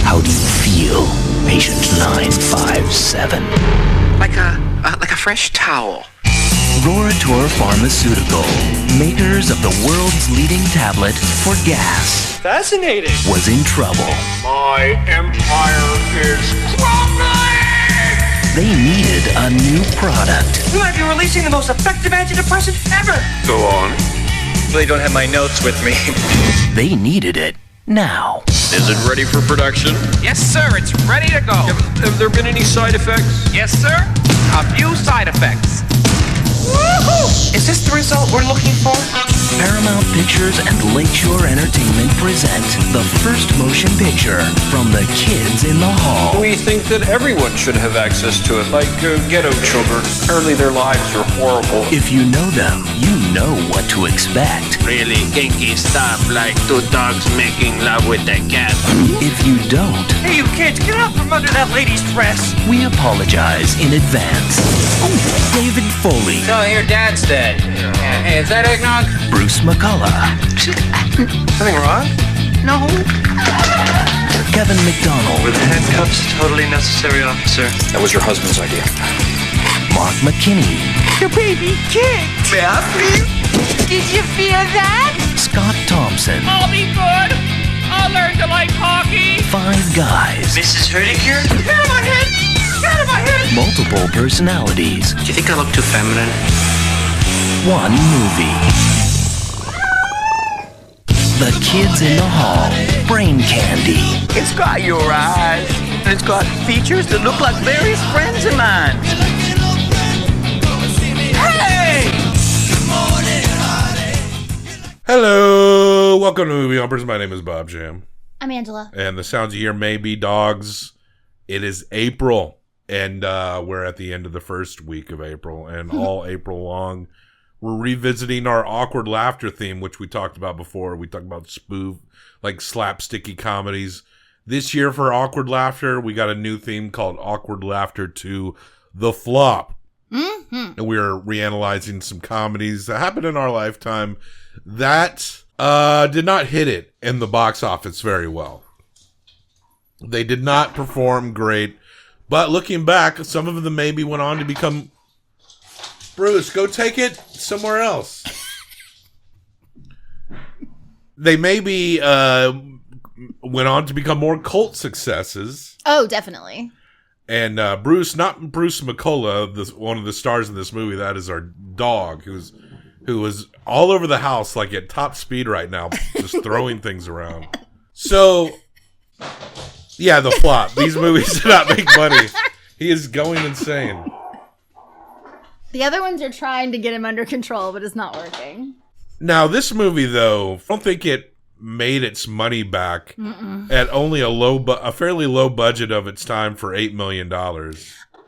How do you feel, patient 957? Like a fresh towel. Rorator Pharmaceutical, makers of the world's leading tablet for gas, Fascinating. was in trouble. My empire is crumbling! They needed a new product. We might be releasing the most effective antidepressant ever. Go on. Really don't have my notes with me. They needed it now. Is it ready for production? Yes, sir. It's ready to go. Have there been any side effects? Yes, sir. A few side effects. Woohoo! Is this the result we're looking for? Paramount Pictures and Lakeshore Entertainment present the first motion picture from the kids in the hall. We think that everyone should have access to it, like ghetto children. Apparently their lives are horrible. If you know them, you know what to expect. Really kinky stuff like two dogs making love with a cat. If you don't, Hey, you kids, get out from under that lady's dress. we apologize in advance. David Foley, So your dad's dead. Hey, is that eggnog? Bruce McCullough, Something wrong? No. Kevin McDonald, Were the handcuffs totally necessary, officer? That was your husband's idea. Mark McKinney, Your baby kid. Did you feel that? Scott Thompson, I'll be good. I'll learn to like hockey. Five Guys, Mrs. Hurdiger? Get out of my head! Get out of my head! multiple personalities, Do you think I look too feminine? one movie. The Kids in the Hall, Brain Candy. It's got your eyes, and it's got features that look like various friends of mine. Hey! Hello, welcome to Movie Humpers. My name is Bob Jam, I'm Angela. and the sounds you hear may be dogs. It is April, and we're at the end of the first week of April, and all April long, we're revisiting our awkward laughter theme, which we talked about before. We talked about spoof, like slapsticky comedies. This year for awkward laughter, we got a new theme called Awkward Laughter to the Flop. And we are reanalyzing some comedies that happened in our lifetime that did not hit it in the box office very well. They did not perform great, but looking back, some of them maybe went on to become... Bruce, go take it somewhere else. They maybe went on to become more cult successes. Oh, definitely. And Bruce, not Bruce McCullough, one of the stars in this movie, that is our dog, who is all over the house, like at top speed right now, just throwing things around. So, yeah, the flop. These movies do not make money. He is going insane. The other ones are trying to get him under control, but it's not working. Now, this movie, though, I don't think it made its money back at only a fairly low budget of its time for $8 million.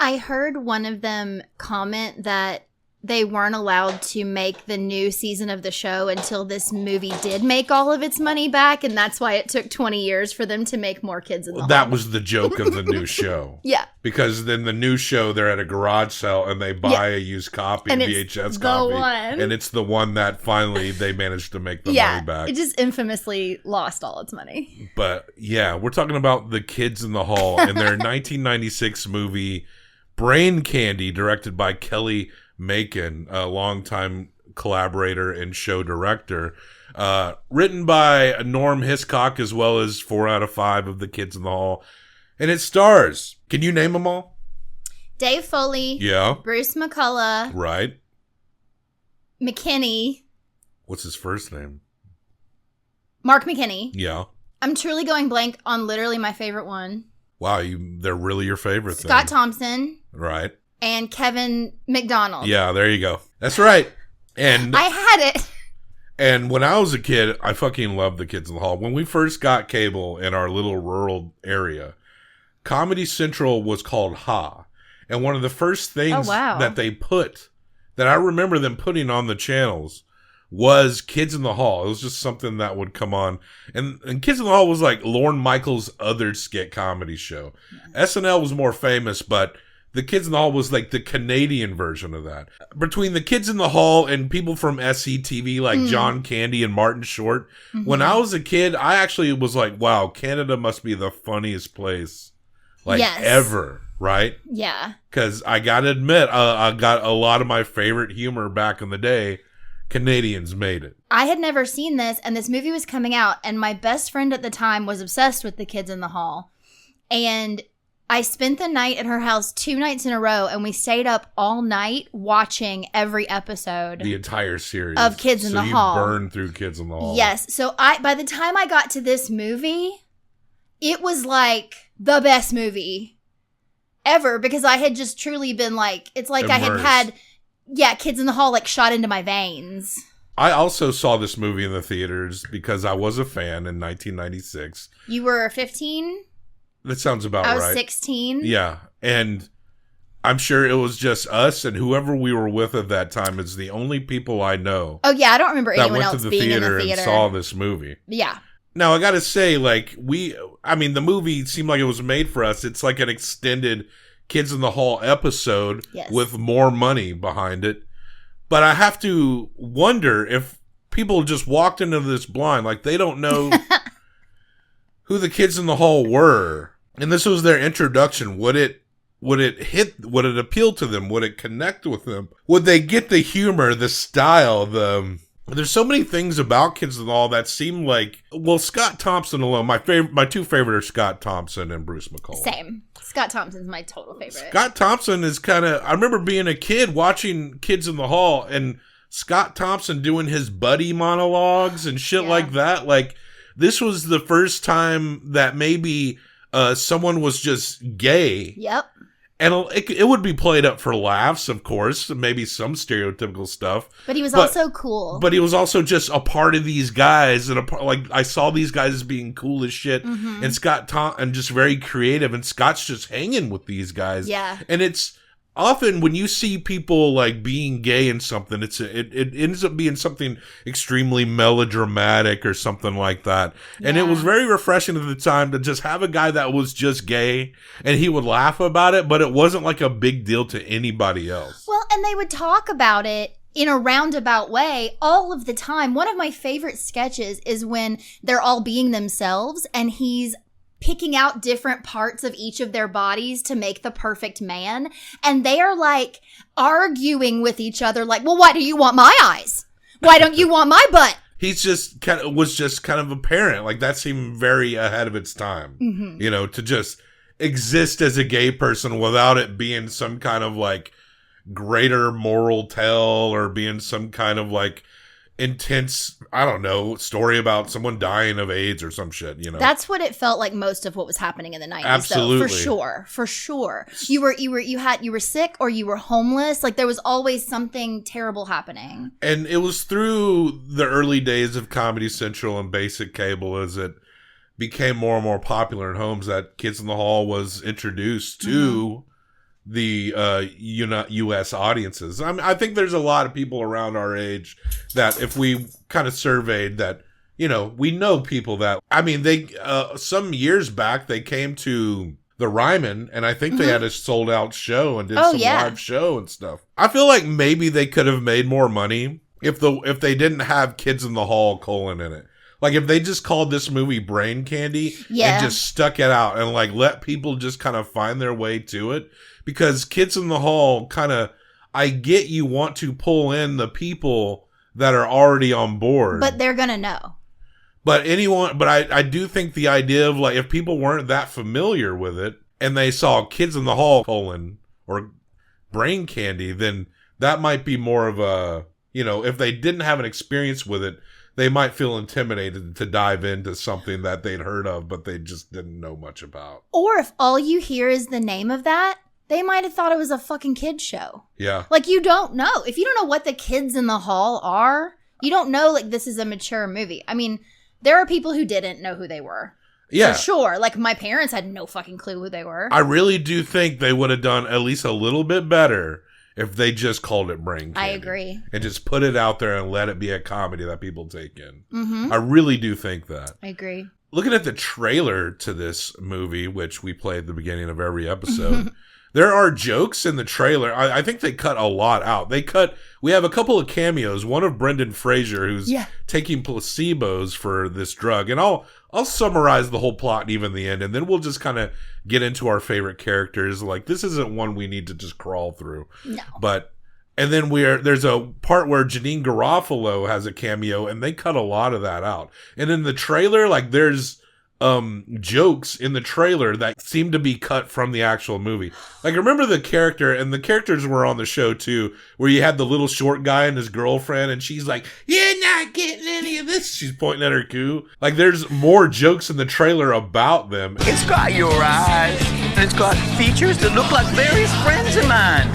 I heard one of them comment that they weren't allowed to make the new season of the show until this movie did make all of its money back, and that's why it took 20 years for them to make more Kids in the Hall. That was the joke of the new show. Yeah. Because then the new show, they're at a garage sale and they buy a used copy, And it's VHS the copy. one. And it's the one that finally they managed to make the Yeah, money back. it just infamously lost all its money. But yeah, we're talking about The Kids in the Hall and their 1996 movie Brain Candy, directed by Kelly Macon, a longtime collaborator and show director. Written by Norm Hiscock as well as 4 out of 5 of The Kids in the Hall. And it stars, can you name them all? Dave Foley. Yeah. Bruce McCullough. Right. McKinney. What's his first name? Mark McKinney. Yeah. I'm truly going blank on literally my favorite one. Wow, they're really your favorite Scott then. Thompson. Right. And Kevin McDonald. Yeah, there you go. That's right. And I had it. And when I was a kid, I fucking loved The Kids in the Hall. When we first got cable in our little rural area, Comedy Central was called Ha. And one of the first things that they put, that I remember them putting on the channels, was Kids in the Hall. It was just something that would come on. And Kids in the Hall was like Lorne Michaels' other skit comedy show. SNL was more famous, but the Kids in the Hall was like the Canadian version of that. Between the Kids in the Hall and people from SCTV like John Candy and Martin Short, when I was a kid, I actually was like, wow, Canada must be the funniest place ever, right? Yeah. Because I gotta admit, I got a lot of my favorite humor back in the day. Canadians made it. I had never seen this, and this movie was coming out, and my best friend at the time was obsessed with the Kids in the Hall. And I spent the night at her house 2 nights in a row, and we stayed up all night watching every episode. The entire series. Of Kids in the Hall. So you burned through Kids in the Hall. Yes. So by the time I got to this movie, it was like the best movie ever, because I had just truly been like, it's like immersed. I had Kids in the Hall like shot into my veins. I also saw this movie in the theaters because I was a fan in 1996. You were 15? That sounds about right. I was 16. Yeah. And I'm sure it was just us and whoever we were with at that time is the only people I know. Oh, yeah. I don't remember that anyone went else to the being in theater the theater and saw this movie. Yeah. Now, I got to say, like, the movie seemed like it was made for us. It's like an extended Kids in the Hall episode with more money behind it. But I have to wonder if people just walked into this blind, like they don't know who the Kids in the Hall were. And this was their introduction. Would it appeal to them? Would it connect with them? Would they get the humor, the style, there's so many things about Kids in the Hall that seem like, well, Scott Thompson alone, my two favorite are Scott Thompson and Bruce McCullough. Same. Scott Thompson's my total favorite. Scott Thompson is I remember being a kid watching Kids in the Hall and Scott Thompson doing his buddy monologues and shit like that. Like, this was the first time that maybe someone was just gay. Yep. And it would be played up for laughs, of course, maybe some stereotypical stuff. But he was also cool. But he was also just a part of these guys, and I saw these guys as being cool as shit, and and just very creative, and Scott's just hanging with these guys. Yeah. And it's often when you see people like being gay in something, it ends up being something extremely melodramatic or something like that. And it was very refreshing at the time to just have a guy that was just gay and he would laugh about it, but it wasn't like a big deal to anybody else. Well, and they would talk about it in a roundabout way all of the time. One of my favorite sketches is when they're all being themselves and he's picking out different parts of each of their bodies to make the perfect man. And they are like arguing with each other like, well, why do you want my eyes? Why don't you want my butt? He's just kind of a parent. Like, that seemed very ahead of its time, to just exist as a gay person without it being some kind of like greater moral tale or being some kind of like intense, I don't know, story about someone dying of AIDS or some shit, That's what it felt like most of what was happening in the 90s. Absolutely. Though, for sure. You were sick or you were homeless. Like, there was always something terrible happening. And it was through the early days of Comedy Central and basic cable as it became more and more popular in homes that Kids in the Hall was introduced to the U.S. audiences. I think there's a lot of people around our age that if we kind of surveyed that, we know people that, they, some years back, they came to the Ryman and I think they had a sold out show and did some live show and stuff. I feel like maybe they could have made more money if they didn't have Kids in the Hall : in it. Like, if they just called this movie Brain Candy and just stuck it out and like let people just kind of find their way to it. Because Kids in the Hall I get you want to pull in the people that are already on board. But they're going to know. But I do think the idea of like, if people weren't that familiar with it and they saw Kids in the Hall : or Brain Candy, then that might be more of a, if they didn't have an experience with it, they might feel intimidated to dive into something that they'd heard of, but they just didn't know much about. Or if all you hear is the name of that, they might have thought it was a fucking kid's show. Yeah. Like, you don't know. If you don't know what the Kids in the Hall are, you don't know, like, this is a mature movie. There are people who didn't know who they were. Yeah. For sure. Like, my parents had no fucking clue who they were. I really do think they would have done at least a little bit better if they just called it Brain Candy. I agree. And just put it out there and let it be a comedy that people take in. Mm-hmm. I really do think that. I agree. Looking at the trailer to this movie, which we play at the beginning of every episode, there are jokes in the trailer. I think they cut a lot out. We have a couple of cameos. One of Brendan Fraser, who's taking placebos for this drug. And I'll summarize the whole plot and even the end, and then we'll just kind of get into our favorite characters. Like, this isn't one we need to just crawl through. No. And then there's a part where Janine Garofalo has a cameo, and they cut a lot of that out. And in the trailer, like, there's jokes in the trailer that seem to be cut from the actual movie. Like, remember the character, and the characters were on the show too, where you had the little short guy and his girlfriend, and she's like, "You're not getting any of this." She's pointing at her coo. Like, there's more jokes in the trailer about them. It's got your eyes, and it's got features that look like various friends of mine.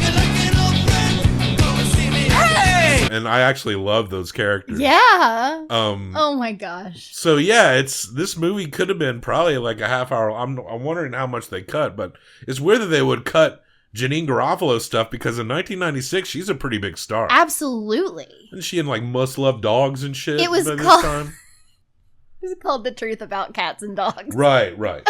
Hey! And I actually love those characters. Yeah. Oh my gosh. So yeah, this movie could have been probably like a half hour. I'm wondering how much they cut, but it's weird that they would cut Janine Garofalo stuff, because in 1996 she's a pretty big star. Absolutely. Isn't she in like Must Love Dogs and shit? It was by this called. time? It was called The Truth About Cats and Dogs. Right. That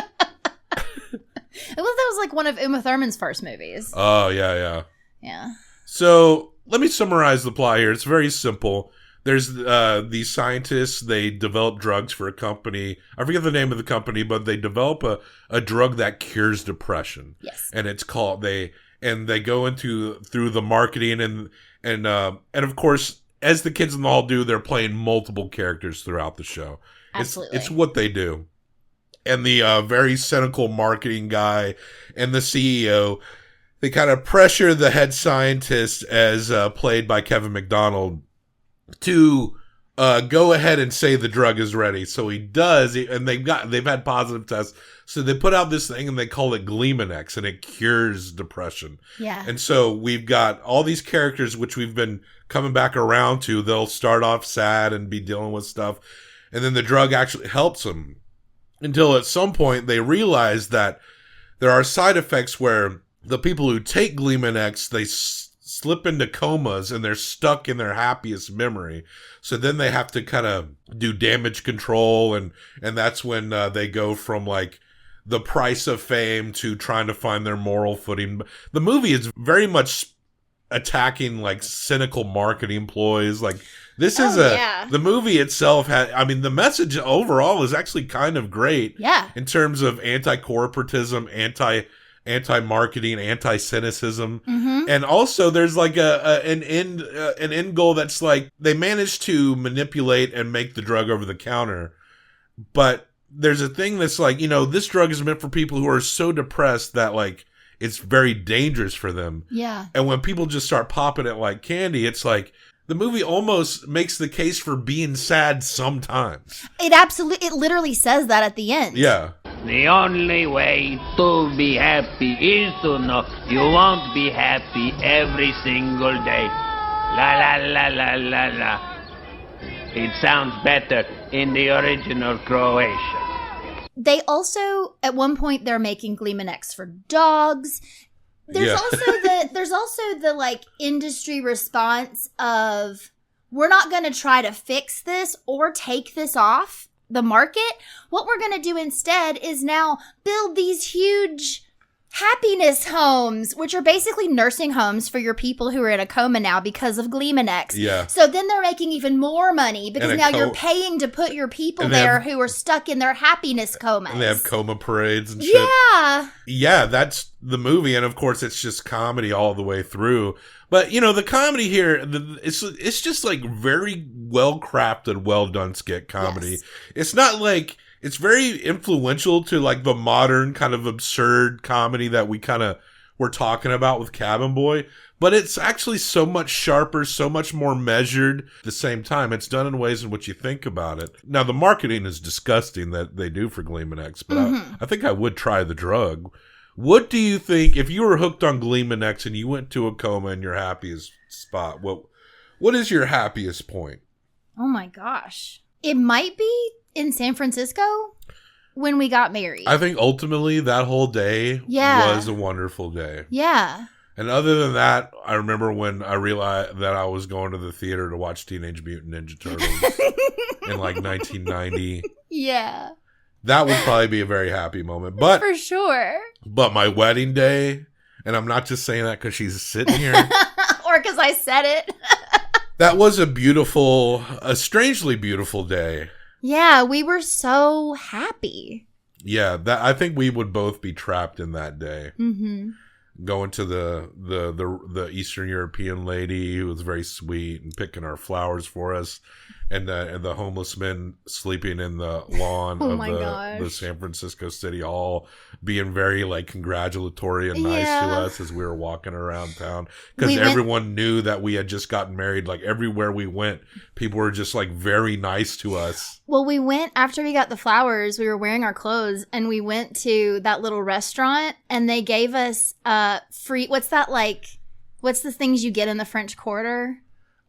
was like one of Uma Thurman's first movies. Oh yeah. Yeah. So let me summarize the plot here. It's very simple. There's these scientists. They develop drugs for a company. I forget the name of the company, but they develop a drug that cures depression. Yes. And it's called they go through the marketing and of course, as the kids in the hall do, they're playing multiple characters throughout the show. Absolutely. It's what they do. And the very cynical marketing guy and the CEO, they kind of pressure the head scientist, as played by Kevin McDonald, to go ahead and say the drug is ready. So he does, and they've had positive tests. So they put out this thing and they call it Gleamanex, and it cures depression. Yeah. And so we've got all these characters which we've been coming back around to. They'll start off sad and be dealing with stuff, and then the drug actually helps them, until at some point they realize that there are side effects where the people who take Gleamanex, they slip into comas and they're stuck in their happiest memory. So then they have to kind of do damage control, and that's when they go from like the price of fame to trying to find their moral footing. The movie is very much attacking like cynical marketing ploys. Like, this is the movie itself the message overall is actually kind of great. Yeah. In terms of anti-corporatism, anti-marketing, anti-cynicism. Mm-hmm. And also there's like an end goal that's like, they managed to manipulate and make the drug over the counter. But there's a thing that's like, this drug is meant for people who are so depressed that like, it's very dangerous for them. Yeah. And when people just start popping it like candy, it's like, the movie almost makes the case for being sad sometimes. It literally says that at the end. Yeah. The only way to be happy is to know you won't be happy every single day. La la la la la la. It sounds better in the original Croatian. They also, at one point, they're making Gleamanex for dogs. There's also the like industry response of, we're not going to try to fix this or take this off the market. What we're going to do instead is now build these huge happiness homes, which are basically nursing homes for your people who are in a coma now because of Gleamanex. Yeah. So then they're making even more money because now you're paying to put your people there who are stuck in their happiness comas. And they have coma parades and shit. Yeah. Yeah, that's the movie. And of course, it's just comedy all the way through. But, the comedy here, it's just like very well crafted, well done skit comedy. Yes. It's not like, it's very influential to like the modern kind of absurd comedy that we kind of were talking about with Cabin Boy. But it's actually so much sharper, so much more measured at the same time. It's done in ways in which you think about it. Now, the marketing is disgusting that they do for Gleamanex, but I think I would try the drug. What do you think, if you were hooked on Gleamanex and you went to a coma in your happiest spot, what is your happiest point? Oh my gosh. It might be in San Francisco when we got married. I think ultimately that whole day Yeah. was a wonderful day. Yeah. And other than that, I remember when I realized that I was going to the theater to watch Teenage Mutant Ninja Turtles in like 1990. Yeah. That would probably be a very happy moment. But for sure. But my wedding day, and I'm not just saying that because she's sitting here. Or because I said it. That was a strangely beautiful day. Yeah, we were so happy. Yeah, I think we would both be trapped in that day. Mm-hmm. Going to the Eastern European lady who was very sweet and picking our flowers for us, and the homeless men sleeping in the lawn of the San Francisco City Hall, being very like congratulatory and nice to us as we were walking around town, because everyone knew that we had just gotten married. Like everywhere we went, people were just like very nice to us. Well, we went after we got the flowers. We were wearing our clothes, and we went to that little restaurant, and they gave us free. What's that like? What's the things you get in the French Quarter?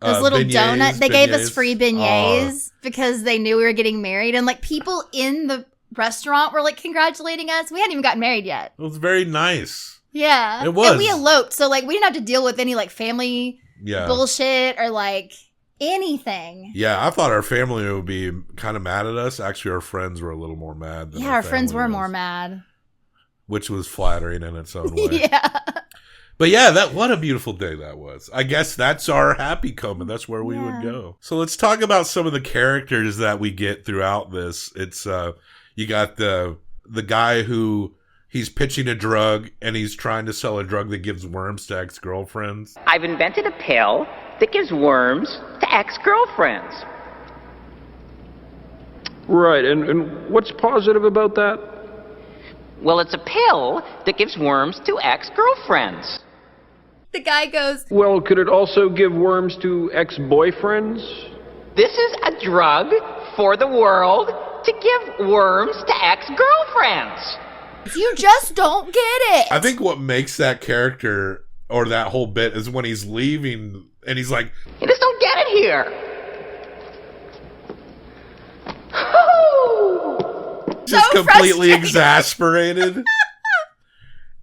Those little donuts. They gave us free beignets because they knew we were getting married, and like people in the restaurant were like congratulating us. We hadn't even gotten married yet. It was very nice. Yeah, it was. And we eloped, so like we didn't have to deal with any like family bullshit or like anything. Yeah, I thought our family would be kind of mad at us. Actually, our friends were a little more mad than our friends were more mad. Which was flattering in its own way. Yeah. But yeah, what a beautiful day that was. I guess that's our happy comment. That's where we would go. So let's talk about some of the characters that we get throughout this. It's you got the guy who he's pitching a drug, and he's trying to sell a drug that gives worms to ex-girlfriends. I've invented a pill that gives worms to ex-girlfriends. Right, and what's positive about that? Well, it's a pill that gives worms to ex-girlfriends. The guy goes, well, could it also give worms to ex-boyfriends? This is a drug for the world to give worms to ex-girlfriends. You just don't get it. I think what makes that character or that whole bit is when he's leaving and he's like, you just don't get it here. Just so completely exasperated.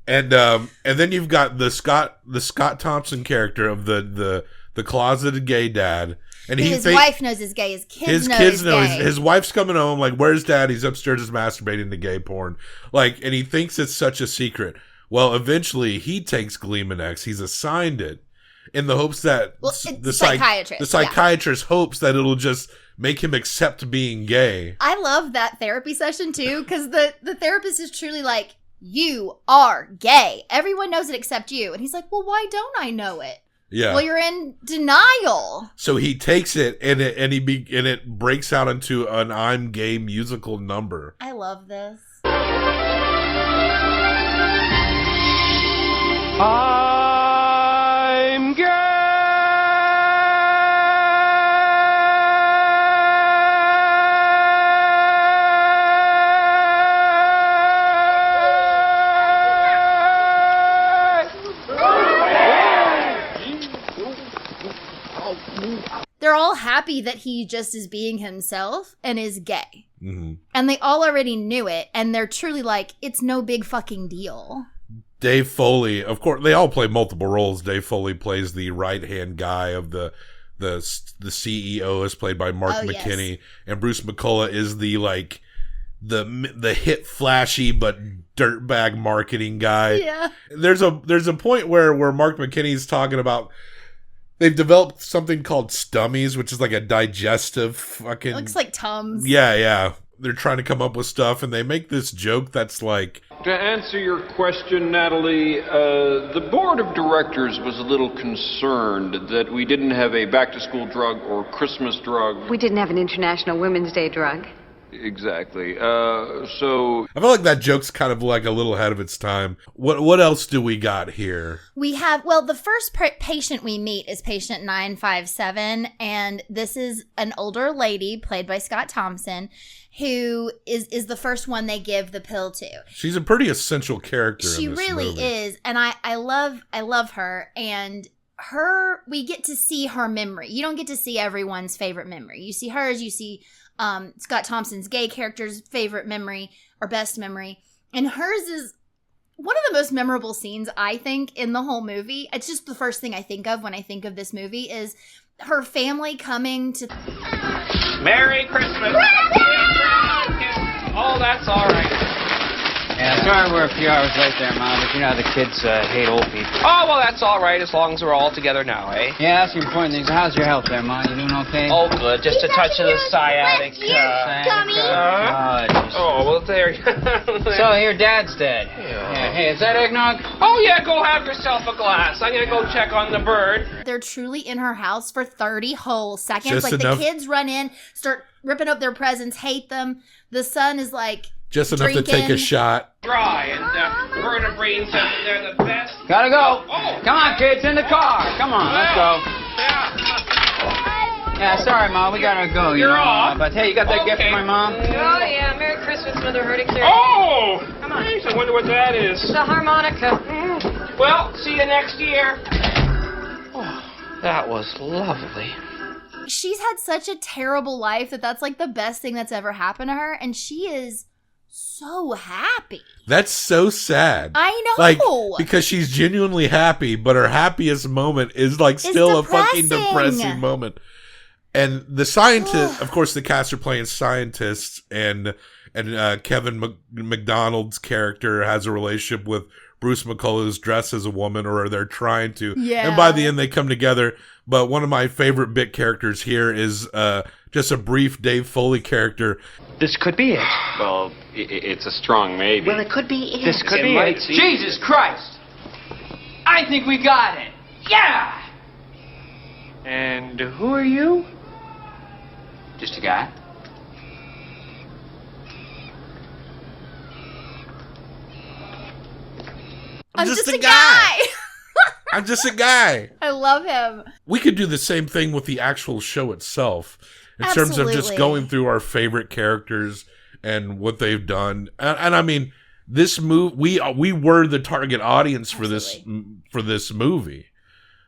And then you've got the Scott Thompson character of the closeted gay dad. And his wife knows he's gay. His kids know he's gay. His wife's coming home like, where's dad? He's upstairs just masturbating to gay porn. Like, and he thinks it's such a secret. Well, eventually he takes Gleeman-X. He's assigned it in the hopes that the psychiatrist hopes that it'll just make him accept being gay. I love that therapy session too, because the therapist is truly like, you are gay. Everyone knows it except you. And he's like, well, why don't I know it? Yeah. Well, you're in denial. So he takes it and it breaks out into an I'm gay musical number. I love this. I'm gay. They're all happy that he just is being himself and is gay. Mm-hmm. And they all already knew it, and they're truly like, it's no big fucking deal. Dave Foley, of course, they all play multiple roles. Dave Foley plays the right-hand guy of the CEO, is played by Mark McKinney. Yes. And Bruce McCullough is the hit flashy but dirtbag marketing guy. Yeah. There's a point where Mark McKinney's talking about they've developed something called Stummies, which is like a digestive fucking... It looks like Tums. Yeah. They're trying to come up with stuff, and they make this joke that's like... To answer your question, Natalie, the board of directors was a little concerned that we didn't have a back-to-school drug or Christmas drug. We didn't have an International Women's Day drug. Exactly. So... I feel like that joke's kind of like a little ahead of its time. What else do we got here? We have, well, the first patient we meet is patient 957, and this is an older lady played by Scott Thompson, who is the first one they give the pill to. She's a pretty essential character. She in this really movie. is, and I love her, and we get to see her memory. You don't get to see everyone's favorite memory. You see hers, you see Scott Thompson's gay character's favorite memory or best memory, and hers is One of the most memorable scenes, I think, in the whole movie, it's just the first thing I think of when I think of this movie, is her family coming to... Merry Christmas! Oh, that's all right. Yeah, sorry we're a few hours late there, Mom, but you know how the kids hate old people. Oh, well, that's all right, as long as we're all together now, eh? Yeah, that's the important thing. So how's your health there, Mom? You doing okay? Oh, good. Just a touch of the sciatic. Oh, well, there. So, your dad's dead. Yeah. Hey, is that eggnog? Oh, yeah, go have yourself a glass. I'm going to go check on the bird. They're truly in her house for 30 whole seconds. Just like, enough. the kids run in, start ripping up their presents, hate them. The son is like... Just enough to take a shot. Dry, and Verna Breen says that they're the best. Gotta go. Oh. Come on, kids, in the car. Come on, let's go. Yeah, sorry, Mom, we gotta go. You're off. But hey, you got that gift for my mom? Oh, yeah. Merry Christmas, Mother Herdixer. Oh! Come on. Nice. I wonder what that is. The harmonica. Well, see you next year. Oh, that was lovely. She's had such a terrible life that's like the best thing that's ever happened to her, and she is so happy. That's so sad. I know. Like, because she's genuinely happy, but her happiest moment is like still a fucking depressing moment. And the scientist, of course, the cast are playing scientists, and Kevin McDonald's character has a relationship with Bruce McCullough's dressed as a woman, or they're trying to. Yeah. And by the end, they come together. But one of my favorite bit characters here is just a brief Dave Foley character. This could be it. Well, it's a strong maybe. Well, it could be it. This could be it. Jesus Christ! I think we got it. Yeah! And who are you? Just a guy. I'm just a guy. I'm just a guy. I love him. We could do the same thing with the actual show itself in terms of just going through our favorite characters and what they've done. And I mean, this movie, we were the target audience for this movie.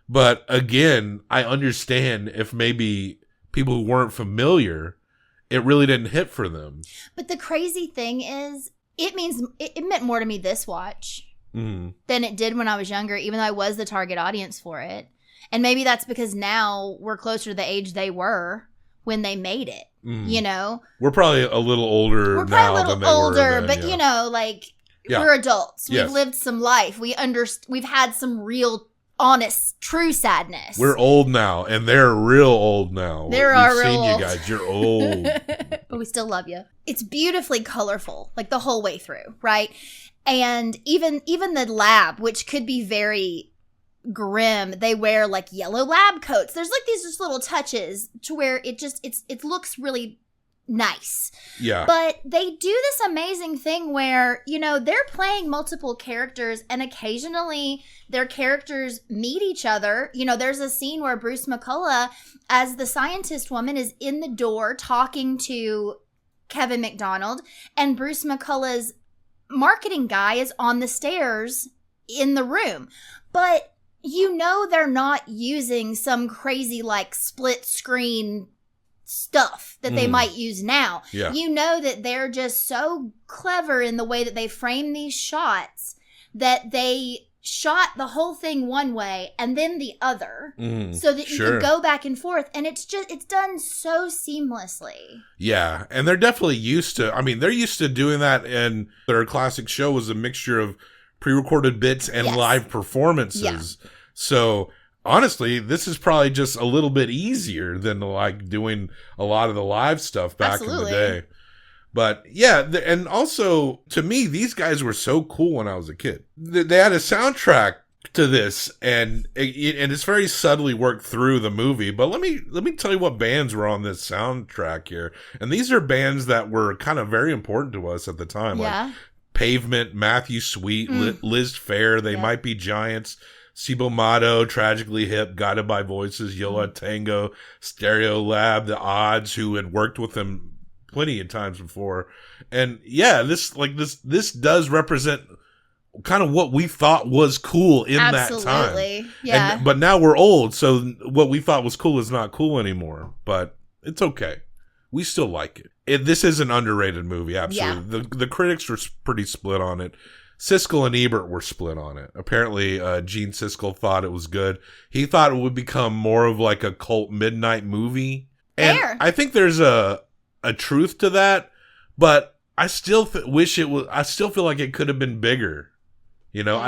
But again, I understand if maybe people who weren't familiar, it really didn't hit for them. But the crazy thing is, it meant more to me this watch than it did when I was younger, even though I was the target audience for it. And maybe that's because now we're closer to the age they were when they made it. You know, we're probably a little older. We're probably a little older, but you know, like we're adults. We've lived some life. We've had some real, honest, true sadness. We're old now, and they're real old now. We've seen you guys. You're old, but we still love you. It's beautifully colorful, like the whole way through, right? And even the lab, which could be very grim, they wear like yellow lab coats. There's like these just little touches to where it looks really nice. Yeah. But they do this amazing thing where, you know, they're playing multiple characters, and occasionally their characters meet each other. You know, there's a scene where Bruce McCullough, as the scientist woman, is in the door talking to Kevin McDonald, and Bruce McCullough's marketing guy is on the stairs in the room. But you know they're not using some crazy like split screen stuff that they might use now. Yeah. You know that they're just so clever in the way that they frame these shots that they shot the whole thing one way and then the other so that you could go back and forth, and it's done so seamlessly. Yeah, and they're definitely used to, I mean, they're used to doing that, and their classic show was a mixture of pre-recorded bits and live performances. Yeah. So honestly, this is probably just a little bit easier than like doing a lot of the live stuff back in the day. But yeah, and also to me, these guys were so cool when I was a kid. They had a soundtrack to this, and it's very subtly worked through the movie. But let me tell you what bands were on this soundtrack here, and these are bands that were kind of very important to us at the time, like Pavement, Matthew Sweet, Liz Phair, They Might Be Giants, Cibo Matto, Tragically Hip, Guided by Voices, Yola Tango, Stereo Lab, The Odds, who had worked with them plenty of times before. And yeah, this does represent kind of what we thought was cool in that time. Yeah. But now we're old, so what we thought was cool is not cool anymore. But it's okay. We still like it. This is an underrated movie, absolutely. The critics were pretty split on it. Siskel and Ebert were split on it. Apparently, Gene Siskel thought it was good. He thought it would become more of like a cult midnight movie. And Fair. I think there's a truth to that, but I still wish it was. I still feel like it could have been bigger. You know,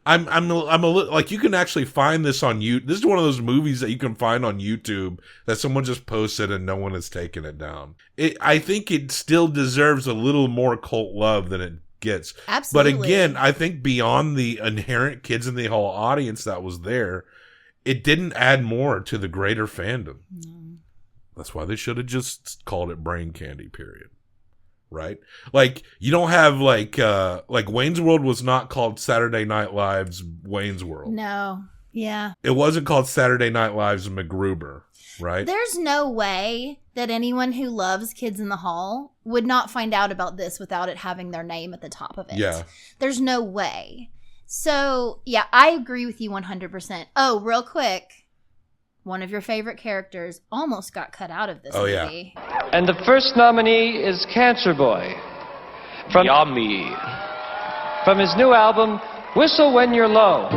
I'm a little like, you can actually find this on YouTube. This is one of those movies that you can find on YouTube that someone just posted and no one has taken it down. I think it still deserves a little more cult love than it gets. Absolutely. But again, I think beyond the inherent Kids in the Hall audience that was there, it didn't add more to the greater fandom. No. That's why they should have just called it Brain Candy, period. Right? Like, you don't have like Wayne's World was not called Saturday Night Live's Wayne's World. No. Yeah. It wasn't called Saturday Night Live's MacGruber, right? There's no way that anyone who loves Kids in the Hall would not find out about this without it having their name at the top of it. Yeah. There's no way. So, yeah, I agree with you 100%. Oh, real quick. One of your favorite characters almost got cut out of this movie. Yeah. And the first nominee is Cancer Boy. From Yummy. From his new album, Whistle When You're Low.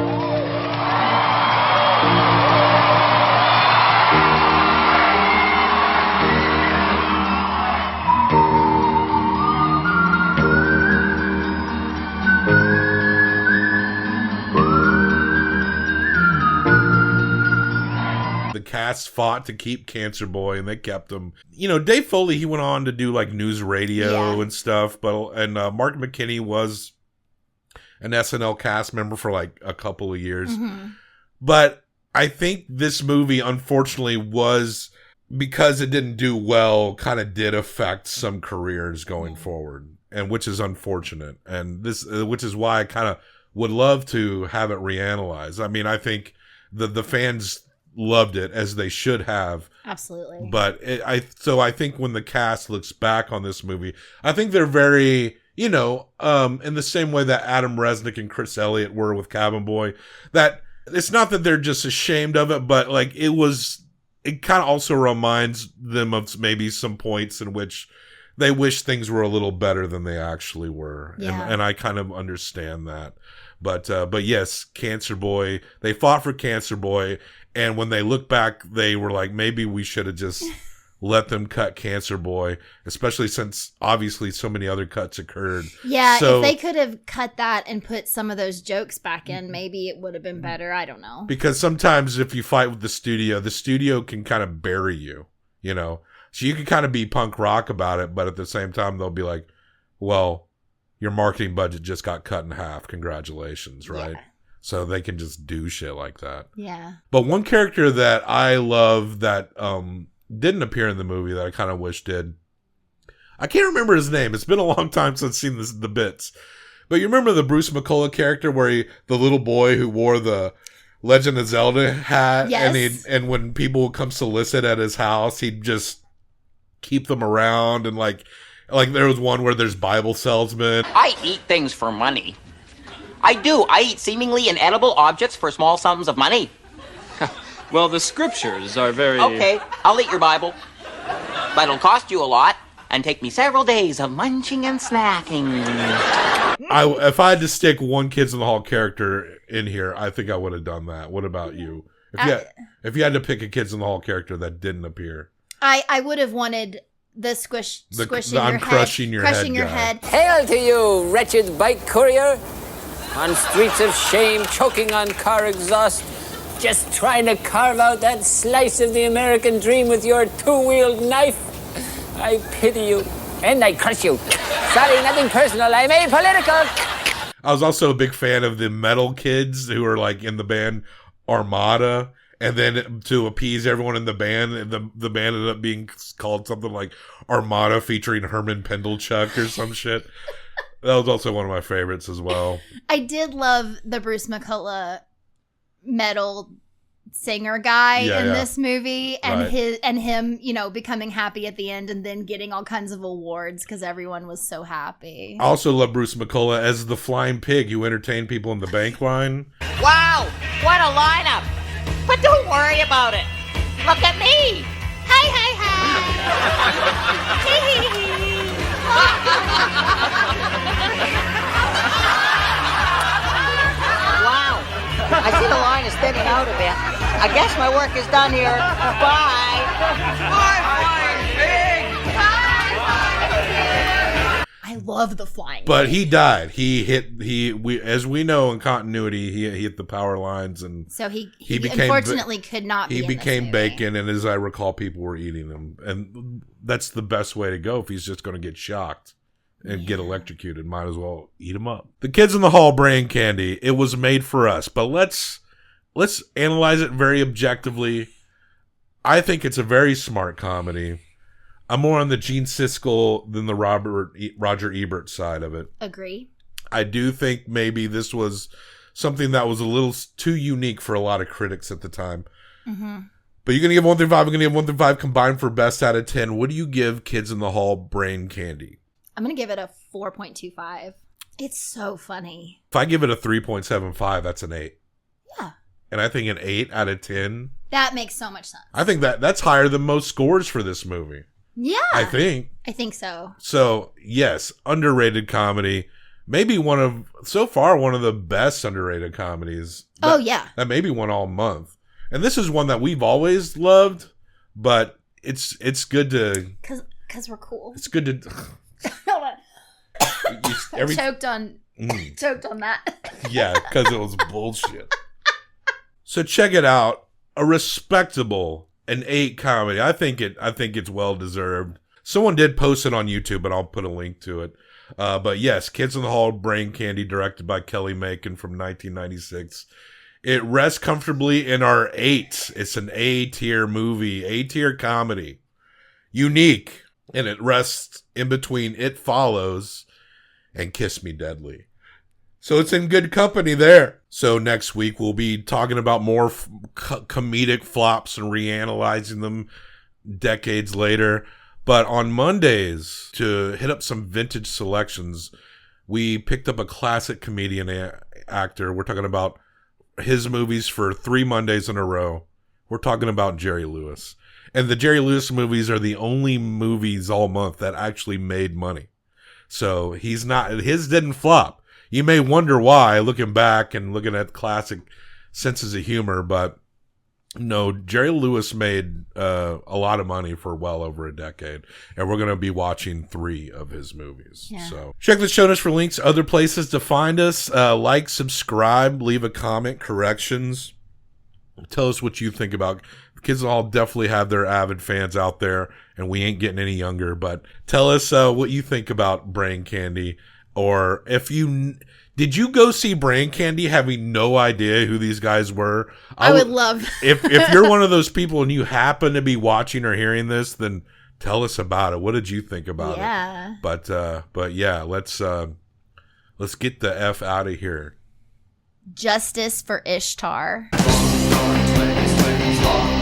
The cast fought to keep Cancer Boy, and they kept him. You know, Dave Foley, he went on to do like news radio and stuff, and Mark McKinney was an SNL cast member for like a couple of years. Mm-hmm. But I think this movie, unfortunately, was, because it didn't do well, kind of did affect some careers going forward, and which is unfortunate. And this, which is why I kind of would love to have it reanalyzed. I mean, I think the fans loved it, as they should have. Absolutely. But I think when the cast looks back on this movie, I think they're very, you know, in the same way that Adam Resnick and Chris Elliott were with Cabin Boy, that it's not that they're just ashamed of it, but like it kind of also reminds them of maybe some points in which they wish things were a little better than they actually were. Yeah. And I kind of understand that. But yes, Cancer Boy, they fought for Cancer Boy. And when they look back, they were like, maybe we should have just let them cut Cancer Boy, especially since obviously so many other cuts occurred. Yeah, so, if they could have cut that and put some of those jokes back in, maybe it would have been better. I don't know. Because sometimes if you fight with the studio can kind of bury you, you know? So you can kind of be punk rock about it, but at the same time, they'll be like, well, your marketing budget just got cut in half. Congratulations, right? Yeah. So they can just do shit like that. Yeah. But one character that I love that didn't appear in the movie that I kind of wish did, I can't remember his name. It's been a long time since I've seen the bits. But you remember the Bruce McCullough character where the little boy who wore the Legend of Zelda hat? Yes. And when people would come solicit at his house, he'd just keep them around. And like there was one where there's Bible salesmen. I eat things for money. I do. I eat seemingly inedible objects for small sums of money. Well, the scriptures are very... Okay, I'll eat your Bible. But it'll cost you a lot and take me several days of munching and snacking. If I had to stick one Kids in the Hall character in here, I think I would have done that. What about you? If you had to pick a Kids in the Hall character that didn't appear. I would have wanted the squishing your head. Crushing your head. Hail to you, wretched bike courier. On streets of shame, choking on car exhaust, just trying to carve out that slice of the American dream with your two-wheeled knife. I pity you, and I crush you. Sorry, nothing personal, I'm apolitical. I was also a big fan of the metal kids who were like in the band Armada, and then to appease everyone in the band, the band ended up being called something like Armada featuring Herman Pendlechuck or some shit. That was also one of my favorites as well. I did love the Bruce McCullough metal singer guy in this movie, and him, you know, becoming happy at the end and then getting all kinds of awards because everyone was so happy. I also love Bruce McCullough as the flying pig who entertained people in the bank line. Wow, what a lineup! But don't worry about it. Look at me. Hi, hi, hi. thinning out a bit. I guess my work is done here. Bye. I love the flying. But he died. As we know in continuity, he hit the power lines, and so he became, unfortunately could not. He be in this became movie. bacon, and as I recall, people were eating him, and that's the best way to go if he's just going to get shocked and get electrocuted. Might as well eat him up. The Kids in the Hall, Brain Candy. It was made for us, but let's analyze it very objectively. I think it's a very smart comedy. I'm more on the Gene Siskel than the Roger Ebert side of it. Agree. I do think maybe this was something that was a little too unique for a lot of critics at the time. Mm-hmm. But you're going to give 1 through 5. I'm going to give 1 through 5 combined for best out of 10. What do you give Kids in the Hall, Brain Candy? I'm going to give it a 4.25. It's so funny. If I give it a 3.75, that's an 8. Yeah. And I think an 8 out of 10. That makes so much sense. I think that's higher than most scores for this movie. Yeah. I think so. So, yes, underrated comedy. Maybe one of the best underrated comedies. That maybe won all month. And this is one that we've always loved, but it's good to... Because we're cool. It's good to... Hold on. Choked on that. Yeah, because it was bullshit. So check it out. A respectable, an 8 comedy. I think it's well deserved. Someone did post it on YouTube, but I'll put a link to it. But yes, Kids in the Hall, Brain Candy, directed by Kelly Macon from 1996. It rests comfortably in our 8. It's an A-tier movie, A-tier comedy. Unique. And it rests in between It Follows and Kiss Me Deadly. So it's in good company there. So next week we'll be talking about more comedic flops and reanalyzing them decades later. But on Mondays, to hit up some vintage selections, we picked up a classic comedian actor. We're talking about his movies for 3 Mondays in a row. We're talking about Jerry Lewis. And the Jerry Lewis movies are the only movies all month that actually made money. So his didn't flop. You may wonder why, looking back and looking at classic senses of humor, but no, Jerry Lewis made a lot of money for well over a decade. And we're going to be watching 3 of his movies. Yeah. So check the show notes for links, other places to find us. Like, subscribe, leave a comment, corrections. Tell us what you think about. The Kids all definitely have their avid fans out there, and we ain't getting any younger. But tell us what you think about Brain Candy, or did you go see Brain Candy having no idea who these guys were? I would love if you're one of those people and you happen to be watching or hearing this, then tell us about it. What did you think about it? But yeah, let's get the F out of here. Justice for Ishtar. Long